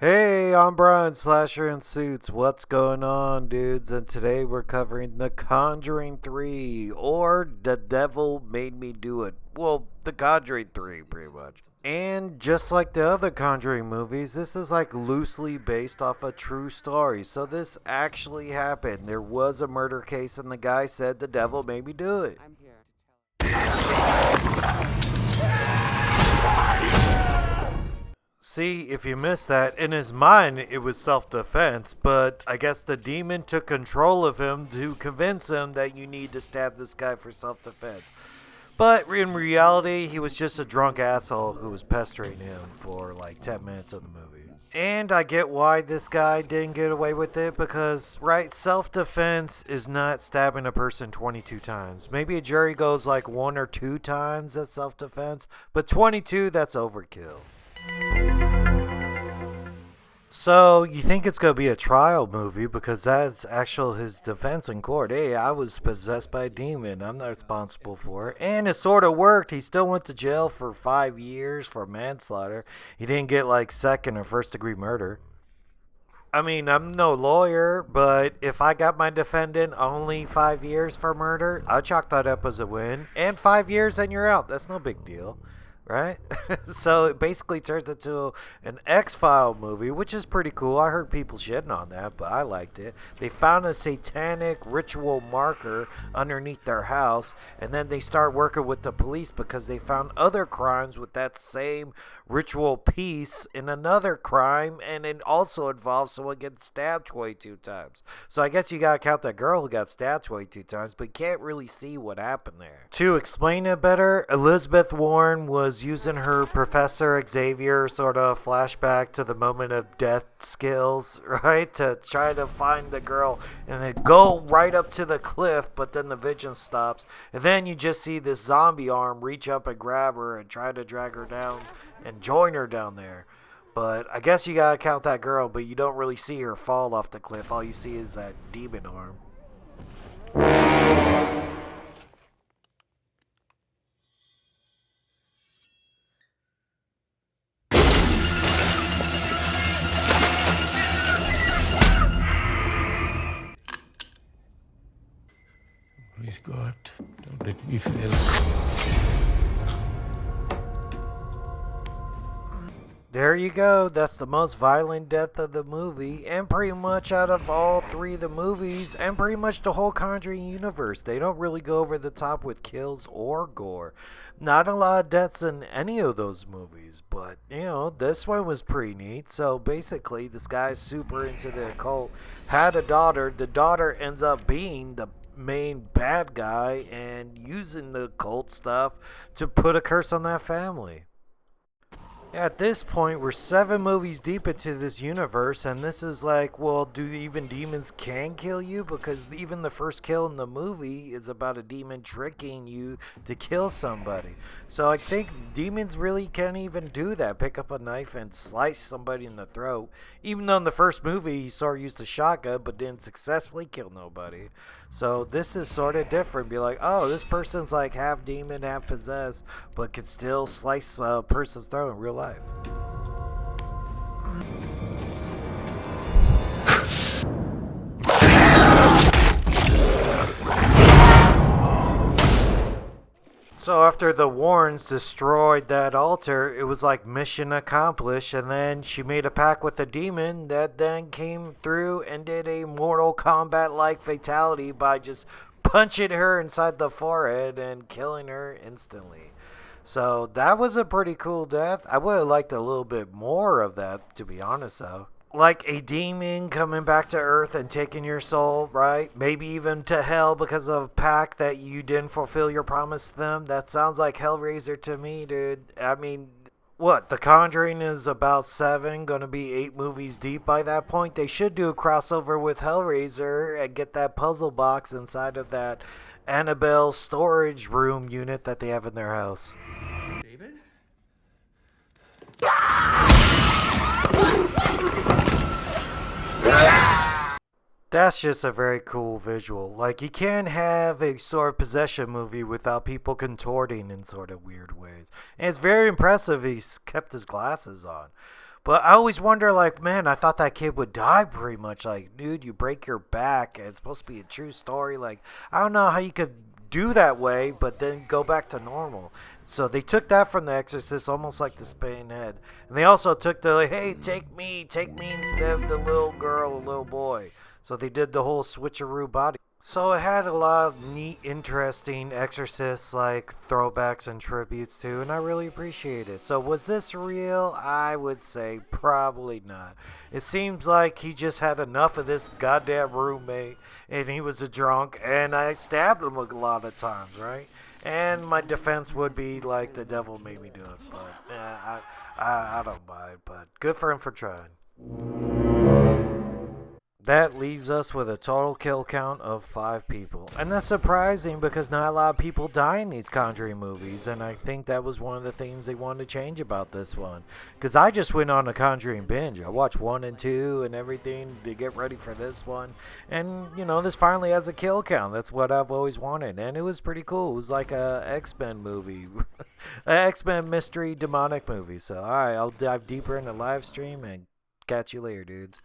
Hey, I'm Brian Slasher in Suits. What's going on, dudes? And today we're covering The Conjuring 3, or The Devil Made Me Do It. Well, The Conjuring 3, pretty much. And just like the other Conjuring movies, this is like loosely based off a true story. So this actually happened. There was a murder case, and the guy said the devil made me do it. See, if you missed that, in his mind it was self-defense, but I guess the demon took control of him to convince him that you need to stab this guy for self-defense. But in reality, he was just a drunk asshole who was pestering him for like 10 minutes of the movie. And I get why this guy didn't get away with it because, right, self-defense is not stabbing a person 22 times. Maybe a jury goes like 1 or 2 times that's self-defense, but 22, that's overkill. So, you think it's going to be a trial movie because that's actual his defense in court. Hey, I was possessed by a demon. I'm not responsible for it. And it sort of worked. He still went to jail for 5 years for manslaughter. He didn't get like second or first degree murder. I mean, I'm no lawyer, but if I got my defendant only 5 years for murder, I'd chalk that up as a win. And 5 years and you're out. That's no big deal. Right? So it basically turns into an X-File movie, which is pretty cool. I heard people shitting on that, but I liked it. They found a satanic ritual marker underneath their house, and then they start working with the police because they found other crimes with that same ritual piece in another crime, and it also involves someone getting stabbed 22 times. So I guess you gotta count that girl who got stabbed 22 times, but you can't really see what happened there. To explain it better, Elizabeth Warren was using her Professor Xavier sort of flashback to the moment of death skills, right? To try to find the girl and it go right up to the cliff, but then the vision stops. And then you just see this zombie arm reach up and grab her and try to drag her down and join her down there. But I guess you gotta count that girl, but you don't really see her fall off the cliff. All you see is that demon arm. Please, God, don't let me fail. There you go. That's the most violent death of the movie, and pretty much out of all three of the movies, and pretty much the whole Conjuring universe. They don't really go over the top with kills or gore. Not a lot of deaths in any of those movies, but this one was pretty neat. So basically, this guy's super into the occult, had a daughter. The daughter ends up being the main bad guy and using the occult stuff to put a curse on that family. At this point, we're 7 movies deep into this universe, and this is like, well, do even demons can kill you? Because even the first kill in the movie is about a demon tricking you to kill somebody. So I think demons really can't even do that. Pick up a knife and slice somebody in the throat. Even though in the first movie, he sort of used a shotgun, but didn't successfully kill nobody. So this is sort of different. Be like, oh, this person's like half demon, half possessed, but can still slice a person's throat in real life. So after the Warrens destroyed that altar, it was like mission accomplished, and then she made a pact with the demon that then came through and did a Mortal Kombat-like fatality by just punching her inside the forehead and killing her instantly. So that was a pretty cool death. I would have liked a little bit more of that, to be honest, though. Like a demon coming back to Earth and taking your soul, right? Maybe even to hell because of a pact that you didn't fulfill your promise to them. That sounds like Hellraiser to me, dude. I mean, what? The Conjuring is about 7, gonna be 8 movies deep by that point. They should do a crossover with Hellraiser and get that puzzle box inside of that Annabelle storage room unit that they have in their house. David? That's just a very cool visual. Like, you can't have a sort of possession movie without people contorting in sort of weird ways. And it's very impressive he's kept his glasses on. But I always wonder, like, man, I thought that kid would die pretty much. Like, dude, you break your back, and it's supposed to be a true story. Like, I don't know how you could do that way, but then go back to normal. So they took that from The Exorcist, almost like the Spain head. And they also took the, like, hey, take me instead of the little girl, little boy. So they did the whole switcheroo body. So it had a lot of neat, interesting Exorcist like throwbacks and tributes to, and I really appreciate it. So was this real? I would say probably not. It seems like he just had enough of this goddamn roommate, and he was a drunk, and I stabbed him a lot of times, right? And my defense would be like the devil made me do it, but I don't mind. But good for him for trying. That leaves us with a total kill count of 5 people. And that's surprising because not a lot of people die in these Conjuring movies. And I think that was one of the things they wanted to change about this one. Because I just went on a Conjuring binge. I watched 1 and 2 and everything to get ready for this one. And, you know, this finally has a kill count. That's what I've always wanted. And it was pretty cool. It was like a X-Men movie. An X-Men mystery demonic movie. So, alright, I'll dive deeper in the live stream and catch you later, dudes.